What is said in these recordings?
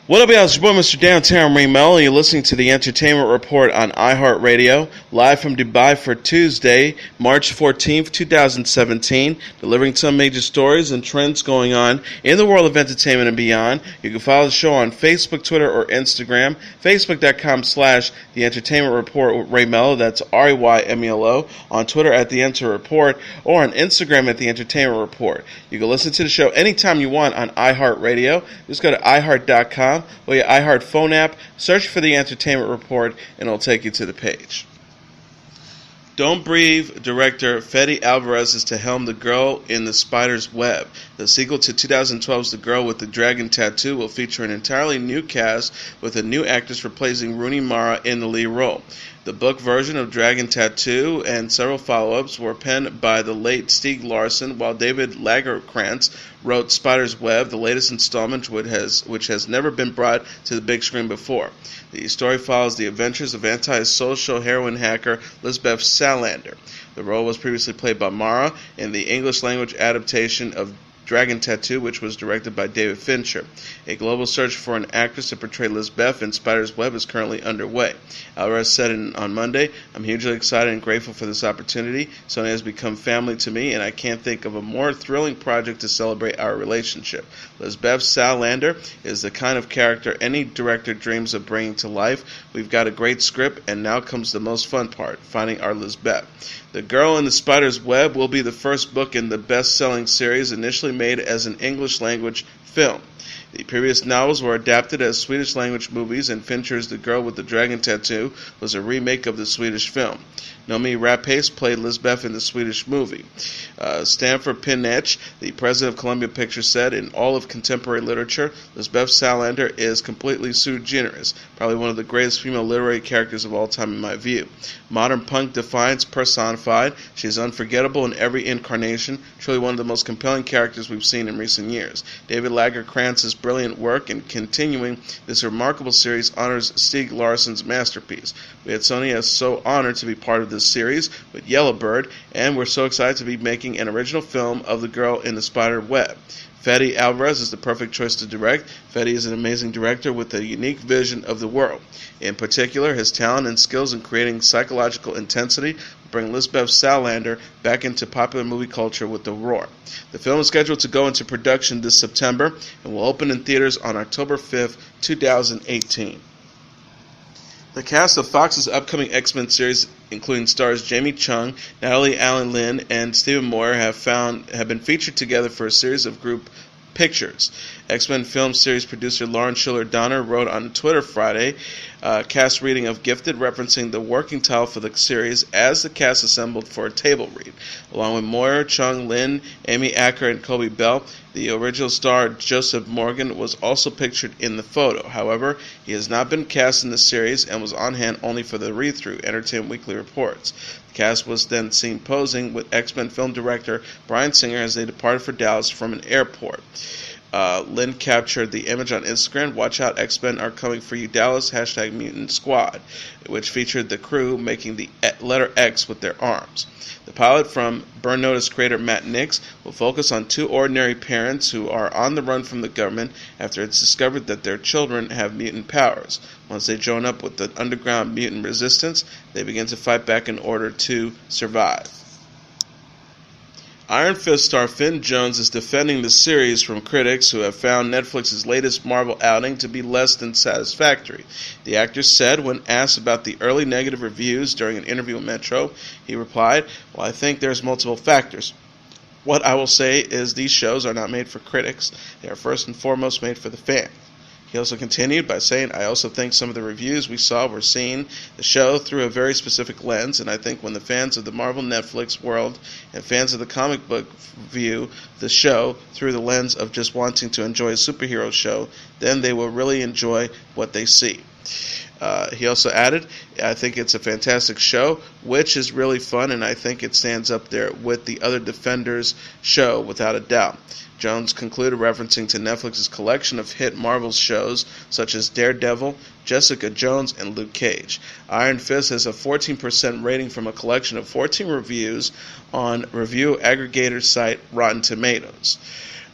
What up, y'all? It's your boy, Mr. Downtown Melo, and you're listening to the Entertainment Report on iHeartRadio, live from Dubai for Tuesday, March 14th, 2017, delivering some major stories and trends going on in the world of entertainment and beyond. You can follow the show on Facebook, Twitter, or Instagram, facebook.com/The Entertainment Report with Ray Melo, that's RAYMELO, on Twitter at The Enter Report, or on Instagram at The Entertainment Report. You can listen to the show anytime you want on iHeartRadio. Just go to iHeart.com or your iHeart phone app, search for The Entertainment Report, and it'll take you to the page. Don't Breathe director Fede Alvarez is to helm The Girl in the Spider's Web. The sequel to 2012's The Girl with the Dragon Tattoo will feature an entirely new cast with a new actress replacing Rooney Mara in the lead role. The book version of Dragon Tattoo and several follow-ups were penned by the late Stieg Larsson, while David Lagercrantz wrote Spider's Web, the latest installment which has never been brought to the big screen before. The story follows the adventures of anti-social heroin hacker Lisbeth Salander. The role was previously played by Mara in the English-language adaptation of Dragon Tattoo, which was directed by David Fincher. A global search for an actress to portray Lisbeth in Spider's Web is currently underway. Alvarez said on Monday, "I'm hugely excited and grateful for this opportunity. Sony has become family to me, and I can't think of a more thrilling project to celebrate our relationship. Lisbeth Salander is the kind of character any director dreams of bringing to life. We've got a great script, and now comes the most fun part, finding our Lisbeth." The Girl in the Spider's Web will be the first book in the best-selling series, initially made as an English-language film. The previous novels were adapted as Swedish-language movies, and Fincher's The Girl with the Dragon Tattoo was a remake of the Swedish film. Noomi Rapace played Lisbeth in the Swedish movie. Stanford Pinetch, the president of Columbia Pictures, said, "In all of contemporary literature, Lisbeth Salander is completely sui generis, probably one of the greatest female literary characters of all time in my view. Modern punk defiance personified, she is unforgettable in every incarnation, truly one of the most compelling characters we've seen in recent years." David Lagercrantz's brilliant work in continuing this remarkable series honors Stieg Larsson's masterpiece. We at Sony are so honored to be part of this series with Yellowbird, and we're so excited to be making an original film of The Girl in the Spider Web. Fede Alvarez is the perfect choice to direct. Fede is an amazing director with a unique vision of the world. In particular, his talent and skills in creating psychological intensity will bring Lisbeth Salander back into popular movie culture with The Roar. The film is scheduled to go into production this September and will open in theaters on October 5th, 2018. The cast of Fox's upcoming X-Men series, including stars Jamie Chung, Natalie Allen Lynn, and Stephen Moyer, have been featured together for a series of group pictures. X-Men film series producer Lauren Schiller Donner wrote on Twitter Friday, cast reading of Gifted, referencing the working title for the series as the cast assembled for a table read. Along with Moyer, Chung, Lynn, Amy Acker, and Kobe Bell, the original star Joseph Morgan was also pictured in the photo. However, he has not been cast in the series and was on hand only for the read-through, Entertainment Weekly reports. The cast was then seen posing with X-Men film director Bryan Singer as they departed for Dallas from an airport. Lynn captured the image on Instagram, "Watch out, X-Men are coming for you, Dallas, #Mutant Squad," which featured the crew making the letter X with their arms. The pilot from Burn Notice creator Matt Nix will focus on two ordinary parents who are on the run from the government after it's discovered that their children have mutant powers. Once they join up with the underground mutant resistance, they begin to fight back in order to survive. Iron Fist star Finn Jones is defending the series from critics who have found Netflix's latest Marvel outing to be less than satisfactory. The actor said when asked about the early negative reviews during an interview with Metro, he replied, "Well, I think there's multiple factors. What I will say is these shows are not made for critics. They are first and foremost made for the fans." He also continued by saying, "I also think some of the reviews we saw were seeing the show through a very specific lens, and I think when the fans of the Marvel Netflix world and fans of the comic book view the show through the lens of just wanting to enjoy a superhero show, then they will really enjoy what they see." He also added, "I think it's a fantastic show, which is really fun, and I think it stands up there with the other Defenders show without a doubt." Jones concluded referencing to Netflix's collection of hit Marvel shows such as Daredevil, Jessica Jones, and Luke Cage. Iron Fist has a 14% rating from a collection of 14 reviews on review aggregator site Rotten Tomatoes.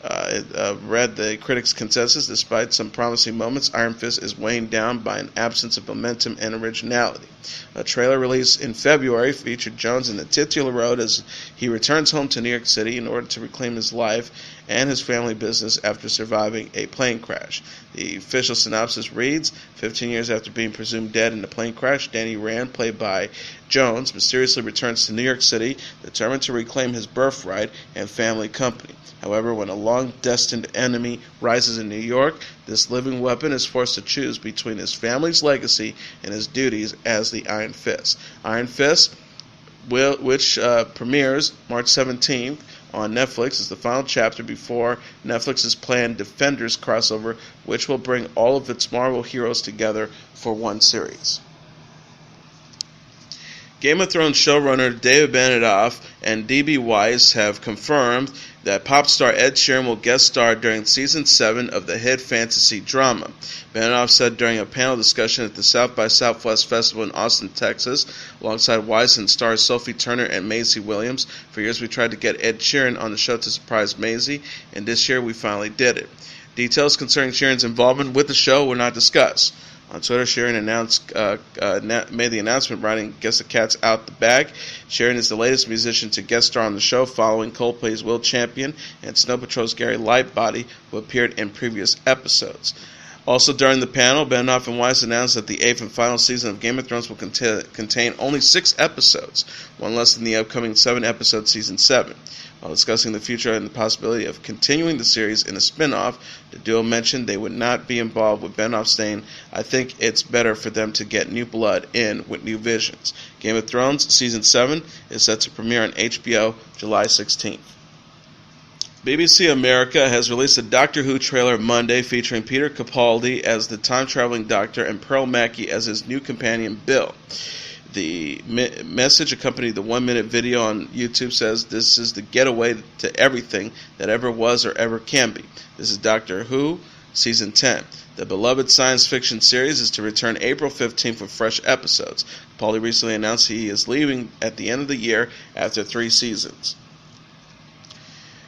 It read the critics' consensus. Despite some promising moments, Iron Fist is weighing down by an absence of momentum and originality. A trailer released in February featured Jones in the titular role as he returns home to New York City in order to reclaim his life and his family business after surviving a plane crash. The official synopsis reads, 15 years after being presumed dead in the plane crash, Danny Rand, played by Jones, mysteriously returns to New York City, determined to reclaim his birthright and family company. However, when a long-destined enemy rises in New York, this living weapon is forced to choose between his family's legacy and his duties as the Iron Fist. Iron Fist, which premieres March 17th on Netflix, is the final chapter before Netflix's planned Defenders crossover, which will bring all of its Marvel heroes together for one series. Game of Thrones showrunner David Benioff and D.B. Weiss have confirmed that pop star Ed Sheeran will guest star during Season 7 of the hit fantasy drama. Benioff said during a panel discussion at the South by Southwest Festival in Austin, Texas, alongside Weiss and stars Sophie Turner and Maisie Williams, "For years we tried to get Ed Sheeran on the show to surprise Maisie, and this year we finally did it." Details concerning Sheeran's involvement with the show were not discussed. On Twitter, Sheeran made the announcement, writing, "Guess the cat's out the bag." Sheeran is the latest musician to guest star on the show, following Coldplay's Will Champion and Snow Patrol's Gary Lightbody, who appeared in previous episodes. Also during the panel, Benioff and Weiss announced that the 8th and final season of Game of Thrones will contain only 6 episodes, one less than the upcoming 7-episode Season 7. While discussing the future and the possibility of continuing the series in a spin-off, the duo mentioned they would not be involved, with Benioff saying, "I think it's better for them to get new blood in with new visions." Game of Thrones Season 7 is set to premiere on HBO July 16th. BBC America has released a Doctor Who trailer Monday featuring Peter Capaldi as the time-traveling Doctor and Pearl Mackie as his new companion Bill. The message accompanied the 1-minute video on YouTube says, "This is the getaway to everything that ever was or ever can be. This is Doctor Who, Season 10. The beloved science fiction series is to return April 15th with fresh episodes." Capaldi recently announced he is leaving at the end of the year after 3 seasons.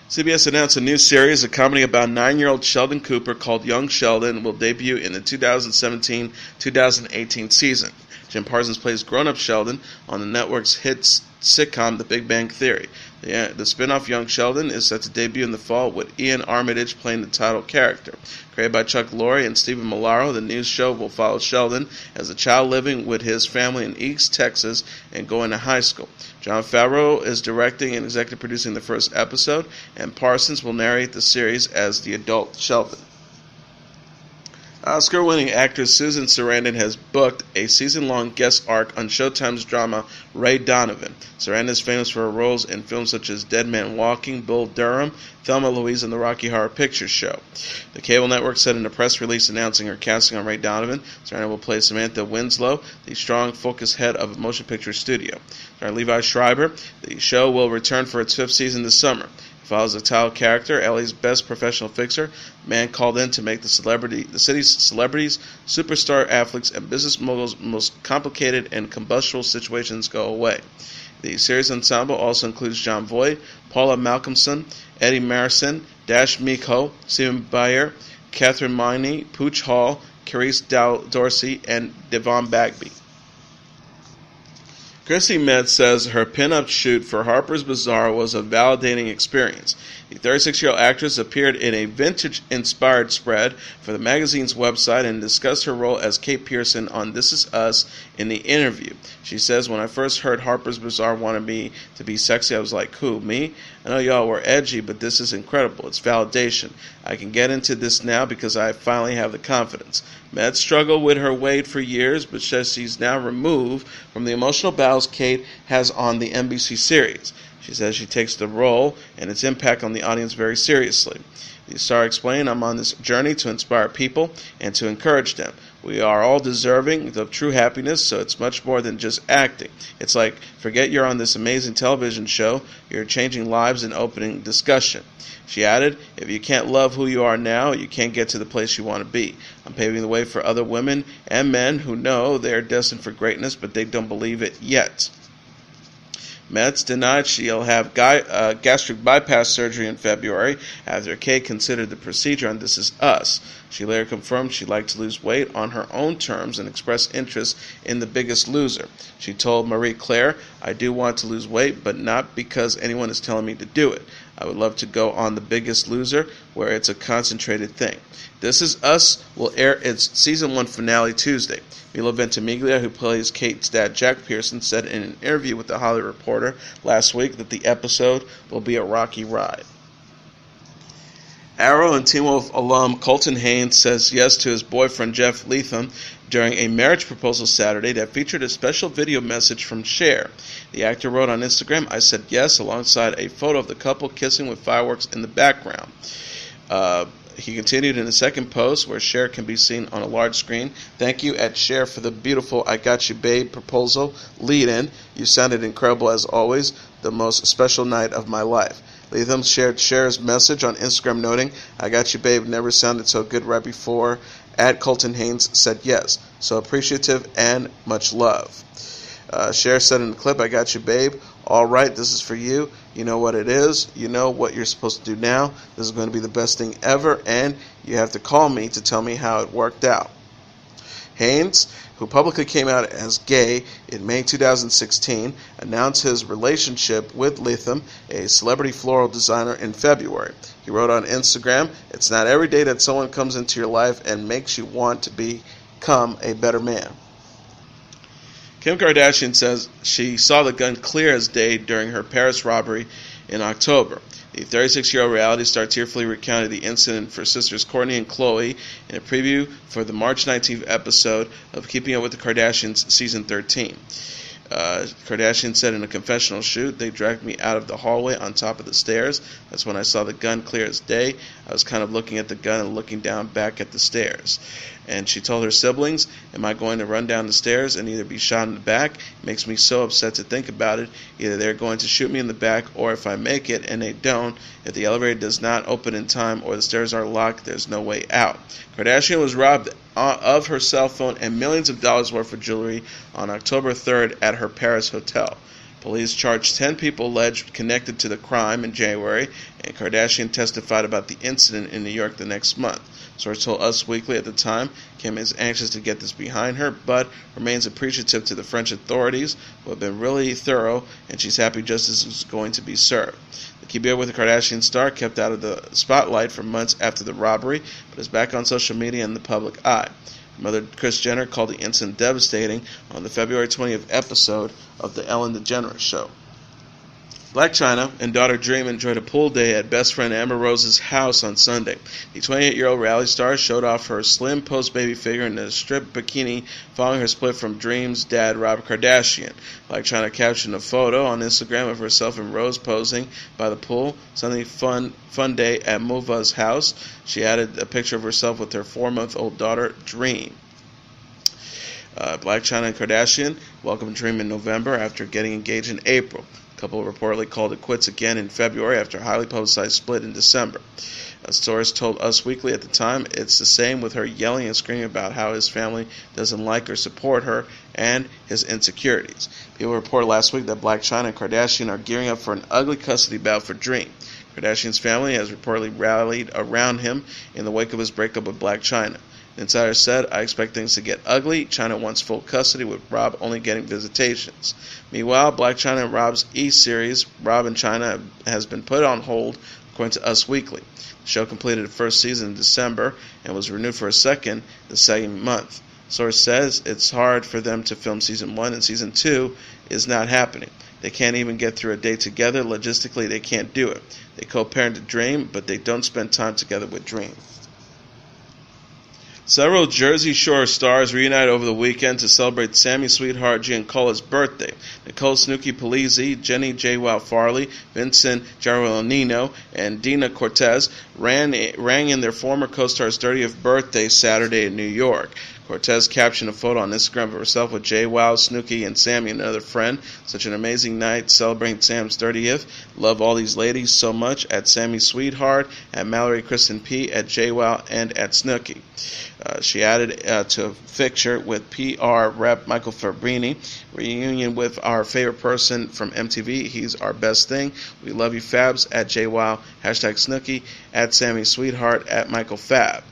CBS announced a new series, a comedy about 9-year-old Sheldon Cooper called Young Sheldon, will debut in the 2017-2018 season. Jim Parsons plays grown-up Sheldon on the network's hit sitcom The Big Bang Theory. The spin-off Young Sheldon is set to debut in the fall, with Ian Armitage playing the title character. Created by Chuck Lorre and Stephen Milaro, the new show will follow Sheldon as a child living with his family in East Texas and going to high school. Jon Favreau is directing and executive producing the first episode, and Parsons will narrate the series as the adult Sheldon. Oscar-winning actress Susan Sarandon has booked a season-long guest arc on Showtime's drama Ray Donovan. Sarandon is famous for her roles in films such as Dead Man Walking, Bull Durham, Thelma Louise, and the Rocky Horror Picture Show. The cable network said in a press release announcing her casting on Ray Donovan, Sarandon will play Samantha Winslow, the strong, focused head of a motion picture studio. Starring Levi Schreiber, the show will return for its 5th season this summer. It follows the title character, LA's best professional fixer, a man called in to make the city's celebrities, superstar athletes, and business moguls' most complicated and combustible situations go away. The series ensemble also includes John Voight, Paula Malcolmson, Eddie Marison, Dash Miko, Stephen Bayer, Catherine Miney, Pooch Hall, Carice Dorsey, and Devon Bagby. Chrissy Metz says her pin-up shoot for Harper's Bazaar was a validating experience. The 36-year-old actress appeared in a vintage-inspired spread for the magazine's website and discussed her role as Kate Pearson on This Is Us in the interview. She says, "When I first heard Harper's Bazaar wanted me to be sexy, I was like, who, me? I know y'all were edgy, but this is incredible. It's validation. I can get into this now because I finally have the confidence." Metz struggled with her weight for years, but says she's now removed from the emotional battles Kate has on the NBC series. She says she takes the role and its impact on the audience very seriously. The star explained, "I'm on this journey to inspire people and to encourage them. We are all deserving of true happiness, so it's much more than just acting. It's like, forget you're on this amazing television show, you're changing lives and opening discussion." She added, "If you can't love who you are now, you can't get to the place you want to be. I'm paving the way for other women and men who know they are destined for greatness, but they don't believe it yet." Metz denied she'll have gastric bypass surgery in February after Kay considered the procedure on This Is Us. She later confirmed she'd like to lose weight on her own terms and expressed interest in The Biggest Loser. She told Marie Claire, "I do want to lose weight, but not because anyone is telling me to do it. I would love to go on The Biggest Loser, where it's a concentrated thing." This Is Us will air its Season 1 finale Tuesday. Milo Ventimiglia, who plays Kate's dad Jack Pearson, said in an interview with The Hollywood Reporter last week that the episode will be a rocky ride. Arrow and Teen Wolf alum Colton Haynes says yes to his boyfriend Jeff Leatham during a marriage proposal Saturday that featured a special video message from Cher. The actor wrote on Instagram, "I said yes," alongside a photo of the couple kissing with fireworks in the background. He continued in a second post where Cher can be seen on a large screen. "Thank you at Cher for the beautiful 'I Got You Babe' proposal lead-in. You sounded incredible as always. The most special night of my life." Leatham shared Cher's message on Instagram, noting, "I got you, babe. Never sounded so good right before." At Colton Haynes said yes. "So appreciative and much love." Cher said in the clip, "I got you, babe. All right, this is for you. You know what it is. You know what you're supposed to do now. This is going to be the best thing ever, and you have to call me to tell me how it worked out." Haynes, who publicly came out as gay in May 2016, announced his relationship with Leatham, a celebrity floral designer, in February. He wrote on Instagram, "It's not every day that someone comes into your life and makes you want to become a better man." Kim Kardashian says she saw the gun clear as day during her Paris robbery in October. The 36-year-old reality star tearfully recounted the incident for sisters Kourtney and Khloe in a preview for the March 19th episode of Keeping Up with the Kardashians Season 13. Kardashian said in a confessional shoot, "They dragged me out of the hallway on top of the stairs. That's when I saw the gun clear as day. I was kind of looking at the gun and looking down back at the stairs." And she told her siblings, "Am I going to run down the stairs and either be shot in the back? It makes me so upset to think about it. Either they're going to shoot me in the back, or if I make it and they don't, if the elevator does not open in time or the stairs are locked, there's no way out." Kardashian was robbed of her cell phone and millions of dollars worth of jewelry on October 3rd at her Paris hotel. Police charged 10 people alleged connected to the crime in January, and Kardashian testified about the incident in New York the next month. Sources told Us Weekly at the time, Kim is anxious to get this behind her, but remains appreciative to the French authorities, who have been really thorough, and she's happy justice is going to be served. The Keeping Up with the Kardashian star kept out of the spotlight for months after the robbery, but is back on social media in the public eye. Her mother, Kris Jenner, called the incident devastating on the February 20th episode of The Ellen DeGeneres Show. Blac Chyna and daughter Dream enjoyed a pool day at best friend Amber Rose's house on Sunday. The 28-year-old reality star showed off her slim post-baby figure in a striped bikini following her split from Dream's dad, Rob Kardashian. Blac Chyna captioned a photo on Instagram of herself and Rose posing by the pool. Sunday fun day at Muva's house. She added a picture of herself with her 4-month-old daughter, Dream. Blac Chyna and Kardashian welcomed Dream in November after getting engaged in April. The couple reportedly called it quits again in February after a highly publicized split in December. A source told Us Weekly at the time, "It's the same with her yelling and screaming about how his family doesn't like or support her and his insecurities." People reported last week that Blac Chyna and Kardashian are gearing up for an ugly custody bout for Dream. Kardashian's family has reportedly rallied around him in the wake of his breakup with Blac Chyna. The insider said, "I expect things to get ugly. Chyna wants full custody, with Rob only getting visitations." Meanwhile, Blac Chyna and Rob's E-series, Rob and Chyna, has been put on hold, according to Us Weekly. The show completed its first season in December and was renewed for a second the same month. Source says it's hard for them to film Season 1, and Season 2 is not happening. They can't even get through a day together. Logistically, they can't do it. They co-parent to Dream, but they don't spend time together with Dream. Several Jersey Shore stars reunite over the weekend to celebrate Sammi Sweetheart Giancola's birthday. Nicole Snooki Polizzi, Jenny J. Wow Farley, Vincent Girolanino, and Dina Cortez rang in their former co-star's 30th birthday Saturday in New York. Cortez captioned a photo on Instagram of herself with JWoww, Snooki, and Sammi, another friend. Such an amazing night celebrating Sam's 30th. Love all these ladies so much. At Sammi Sweetheart, at Mallory Kristen P, at JWoww, and at Snooki. She added to a picture with PR rep Michael Fabrini. Reunion with our favorite person from MTV. He's our best thing. We love you, Fabs. At JWoww, hashtag Snooki, at Sammi Sweetheart, at Michael Fab.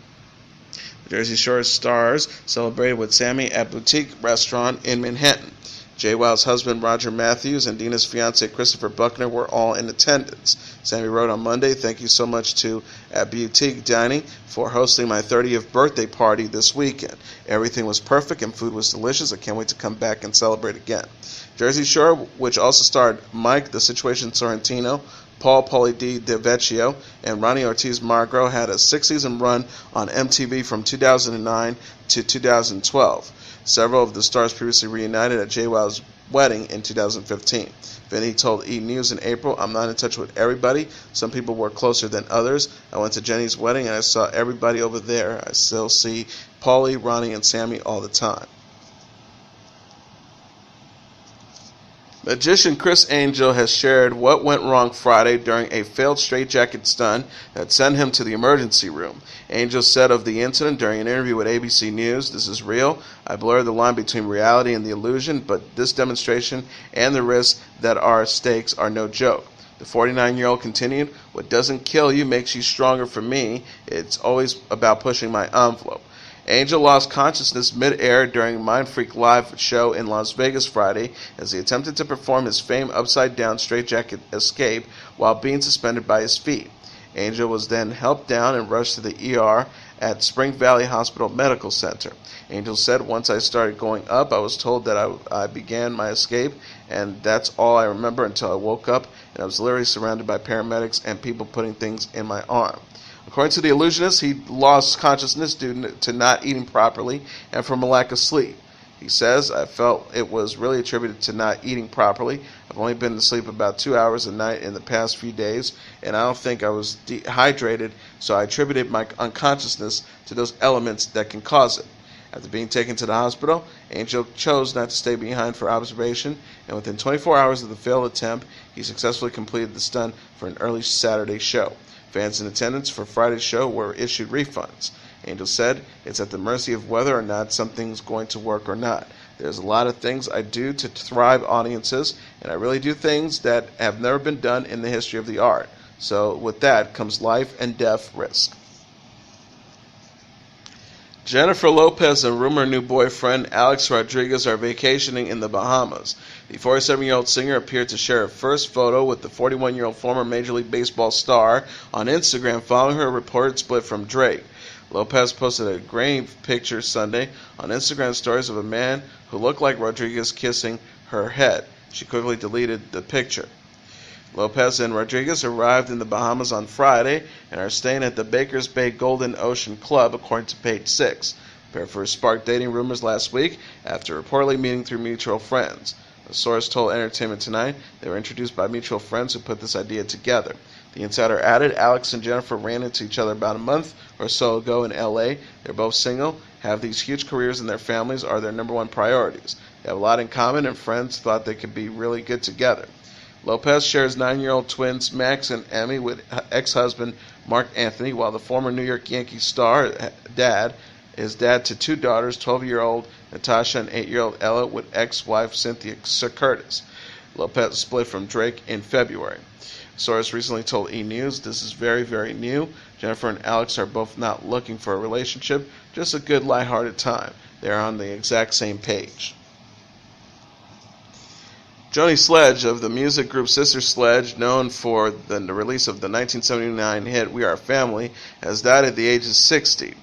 Jersey Shore stars celebrated with Sammi at Boutique Restaurant in Manhattan. JWoww's husband Roger Matthews and Dina's fiance Christopher Buckner were all in attendance. Sammi wrote on Monday, "Thank you so much to at Boutique Dining for hosting my 30th birthday party this weekend. Everything was perfect and food was delicious. I can't wait to come back and celebrate again." Jersey Shore, which also starred Mike the Situation Sorrentino, Paul Pauly D. DeVecchio, and Ronnie Ortiz Magro, had a 6-season run on MTV from 2009 to 2012. Several of the stars previously reunited at JWoww's wedding in 2015. Vinny told E! News in April, "I'm not in touch with everybody. Some people were closer than others. I went to Jenny's wedding and I saw everybody over there. I still see Pauly, Ronnie, and Sammi all the time." Magician Criss Angel has shared what went wrong Friday during a failed straitjacket stunt that sent him to the emergency room. Angel said of the incident during an interview with ABC News, "This is real. I blurred the line between reality and the illusion, but this demonstration and the risks that are stakes are no joke." The 49-year-old continued, "What doesn't kill you makes you stronger for me. It's always about pushing my envelope." Angel lost consciousness mid-air during Mind Freak Live show in Las Vegas Friday as he attempted to perform his famed upside-down straitjacket escape while being suspended by his feet. Angel was then helped down and rushed to the ER at Spring Valley Hospital Medical Center. Angel said, "Once I started going up, I was told that I began my escape, and that's all I remember until I woke up, and I was literally surrounded by paramedics and people putting things in my arm." According to the illusionist, he lost consciousness due to not eating properly and from a lack of sleep. He says, "I felt it was really attributed to not eating properly. I've only been to sleep about 2 hours a night in the past few days, and I don't think I was dehydrated, so I attributed my unconsciousness to those elements that can cause it." After being taken to the hospital, Angel chose not to stay behind for observation, and within 24 hours of the failed attempt, he successfully completed the stunt for an early Saturday show. Fans in attendance for Friday's show were issued refunds. Angel said, "It's at the mercy of whether or not something's going to work or not. There's a lot of things I do to thrive audiences, and I really do things that have never been done in the history of the art. So with that comes life and death risk." Jennifer Lopez and rumored new boyfriend Alex Rodriguez are vacationing in the Bahamas. The 47-year-old singer appeared to share her first photo with the 41-year-old former Major League Baseball star on Instagram following her reported split from Drake. Lopez posted a grainy picture Sunday on Instagram stories of a man who looked like Rodriguez kissing her head. She quickly deleted the picture. Lopez and Rodriguez arrived in the Bahamas on Friday and are staying at the Bakers Bay Golden Ocean Club, according to Page 6. The pair first sparked dating rumors last week after reportedly meeting through mutual friends. A source told Entertainment Tonight they were introduced by mutual friends who put this idea together. The insider added Alex and Jennifer ran into each other about a month or so ago in L.A. They're both single, have these huge careers, and their families are their number one priorities. They have a lot in common, and friends thought they could be really good together. Lopez shares 9-year-old twins Max and Emmy with ex-husband Mark Anthony, while the former New York Yankees star is dad to 2 daughters, 12-year-old Natasha and 8-year-old Ella, with ex-wife Cynthia Curtis. Lopez split from Drake in February. A source recently told E! News, "This is very, very new. Jennifer and Alex are both not looking for a relationship, just a good lighthearted time. They're on the exact same page." Joni Sledge of the music group Sister Sledge, known for the release of the 1979 hit We Are Family, has died at the age of 60.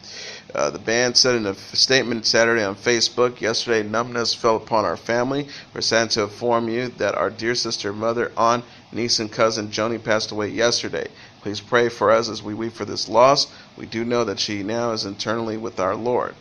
The band said in a statement Saturday on Facebook, "Yesterday, numbness fell upon our family. We're sad to inform you that our dear sister, mother, aunt, niece, and cousin Joni passed away yesterday. Please pray for us as we weep for this loss. We do know that she now is eternally with our Lord."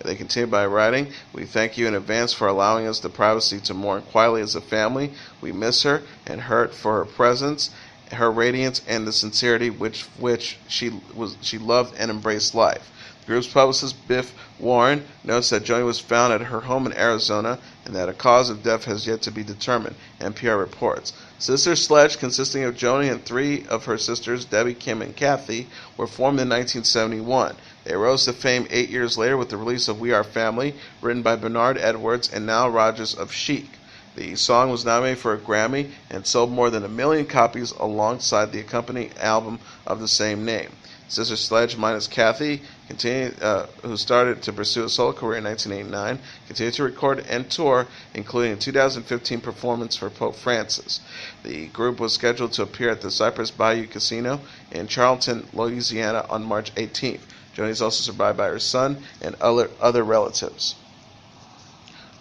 They continue by writing, "We thank you in advance for allowing us the privacy to mourn quietly as a family. We miss her and hurt for her presence her radiance and the sincerity which she loved and embraced life. The group's publicist Biff Warren notes that Joni was found at her home in Arizona and that a cause of death has yet to be determined, NPR reports. Sister Sledge, consisting of Joni and three of her sisters, Debbie, Kim, and Kathy, were formed in 1971. They rose to fame 8 years later with the release of We Are Family, written by Bernard Edwards and Nile Rodgers of Chic. The song was nominated for a Grammy and sold more than 1 million copies alongside the accompanying album of the same name. Sister Sledge, minus Kathy, who started to pursue a solo career in 1989, continued to record and tour, including a 2015 performance for Pope Francis. The group was scheduled to appear at the Cypress Bayou Casino in Charlton, Louisiana on March 18th. Joni is also survived by her son and other relatives.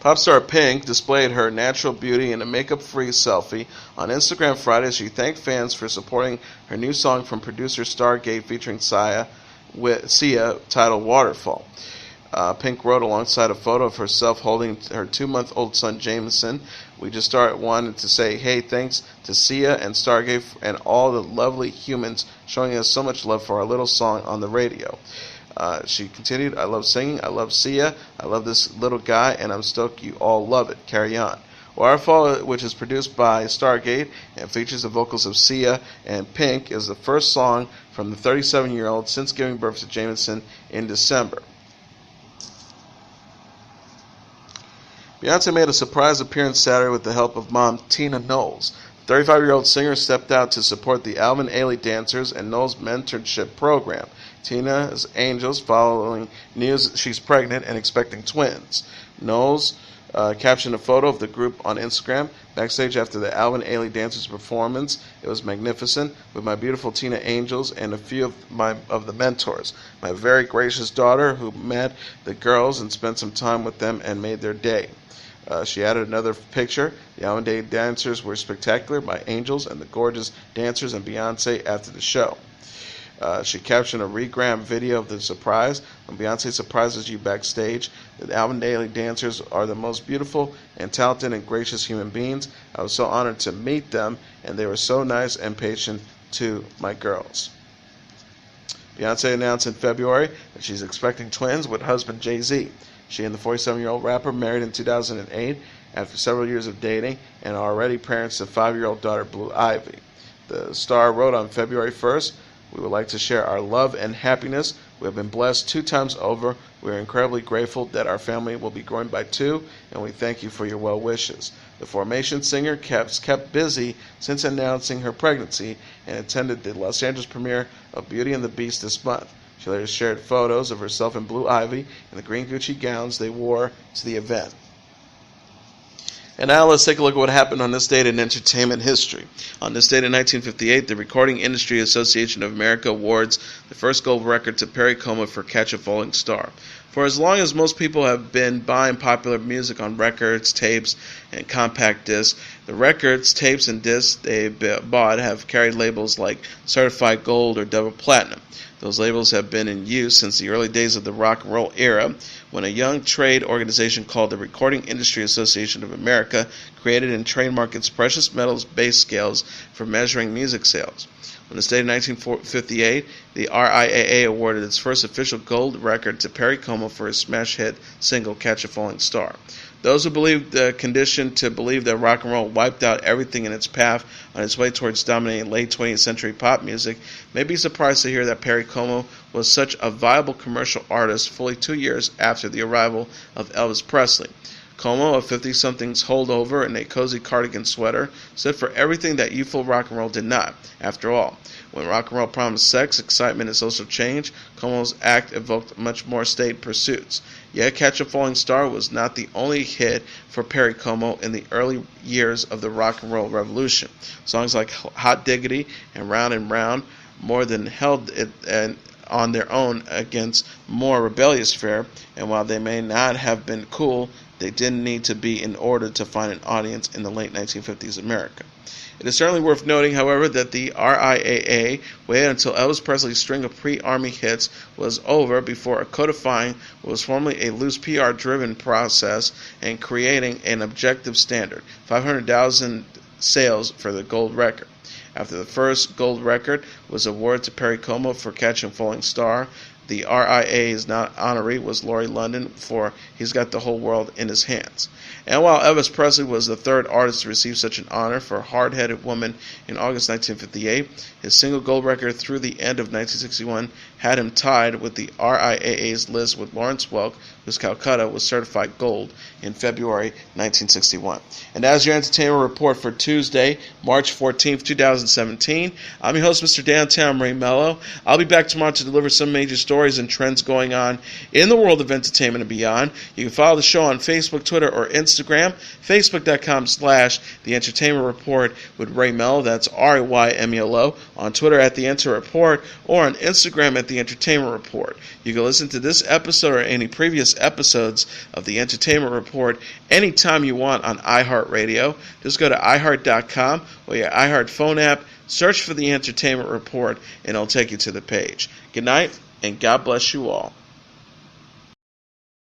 Pop star Pink displayed her natural beauty in a makeup-free selfie on Instagram Friday as she thanked fans for supporting her new song from producer Stargate featuring Sia titled Waterfall. Pink wrote alongside a photo of herself holding her 2-month-old son Jameson, "We just wanted to say, hey, thanks to Sia and Stargate and all the lovely humans showing us so much love for our little song on the radio." She continued, "I love singing, I love Sia, I love this little guy, and I'm stoked you all love it. Carry on." Waterfall, which is produced by Stargate and features the vocals of Sia and Pink, is the first song from the 37-year-old since giving birth to Jameson in December. Beyonce made a surprise appearance Saturday with the help of mom Tina Knowles. The 35-year-old singer stepped out to support the Alvin Ailey dancers and Knowles' mentorship program. Tina's Angels, following news she's pregnant and expecting twins. Knowles captioned a photo of the group on Instagram. Backstage after the Alvin Ailey dancers' performance, it was magnificent, with my beautiful Tina Angels and a few of the mentors. My very gracious daughter who met the girls and spent some time with them and made their day. She added another picture. The Alvin Ailey dancers were spectacular, my angels, and the gorgeous dancers and Beyonce after the show. She captioned a regram video of the surprise. When Beyonce surprises you backstage, the Alvin Ailey dancers are the most beautiful and talented and gracious human beings. I was so honored to meet them, and they were so nice and patient to my girls. Beyonce announced in February that she's expecting twins with husband Jay-Z. She and the 47-year-old rapper married in 2008 after several years of dating and are already parents to 5-year-old daughter Blue Ivy. The star wrote on February 1st, "We would like to share our love and happiness. We have been blessed 2 times over. We are incredibly grateful that our family will be growing by 2, and we thank you for your well wishes." The Formation singer kept busy since announcing her pregnancy and attended the Los Angeles premiere of Beauty and the Beast this month. She later shared photos of herself and Blue Ivy in the green Gucci gowns they wore to the event. And now let's take a look at what happened on this date in entertainment history. On this date in 1958, the Recording Industry Association of America awards the first gold record to Perry Como for Catch a Falling Star. For as long as most people have been buying popular music on records, tapes, and compact discs, the records, tapes, and discs they bought have carried labels like Certified Gold or Double Platinum. Those labels have been in use since the early days of the rock and roll era, when a young trade organization called the Recording Industry Association of America created and trademarked its precious metals base scales for measuring music sales. On this day in 1958, the RIAA awarded its first official gold record to Perry Como for his smash hit single Catch a Falling Star. Those who believed the condition to believe that rock and roll wiped out everything in its path on its way towards dominating late 20th century pop music may be surprised to hear that Perry Como was such a viable commercial artist fully 2 years after the arrival of Elvis Presley. Como, a 50-something's holdover in a cozy cardigan sweater, stood for everything that youthful rock and roll did not. After all, when rock and roll promised sex, excitement, and social change, Como's act evoked much more staid pursuits. Yet Catch a Falling Star was not the only hit for Perry Como in the early years of the rock and roll revolution. Songs like Hot Diggity and Round more than held it on their own against more rebellious fare, and while they may not have been cool, they didn't need to be in order to find an audience in the late 1950s America. It is certainly worth noting, however, that the RIAA waited until Elvis Presley's string of pre-Army hits was over before codifying what was formerly a loose PR-driven process and creating an objective standard, 500,000 sales for the gold record. After the first gold record was awarded to Perry Como for Catching a Falling Star, the RIA's honoree was Laurie London for He's Got the Whole World in His Hands. And while Elvis Presley was the third artist to receive such an honor for Hard-Headed Woman in August 1958, his single gold record through the end of 1961 had him tied with the RIAA's list with Lawrence Welk, whose Calcutta was certified gold in February 1961. And as your entertainment report for Tuesday, March 14th, 2017, I'm your host, Mr. Downtown Melo. I'll be back tomorrow to deliver some major stories and trends going on in the world of entertainment and beyond. You can follow the show on Facebook, Twitter, or Instagram. Facebook.com/The Entertainment Report with Ray Melo. That's RAYMELO. On Twitter at The Enter Report, or on Instagram at The Entertainment Report. You can listen to this episode or any previous episodes of The Entertainment Report anytime you want on iHeartRadio. Just go to iHeart.com or your iHeart phone app, search for The Entertainment Report, and it'll take you to the page. Good night, and God bless you all.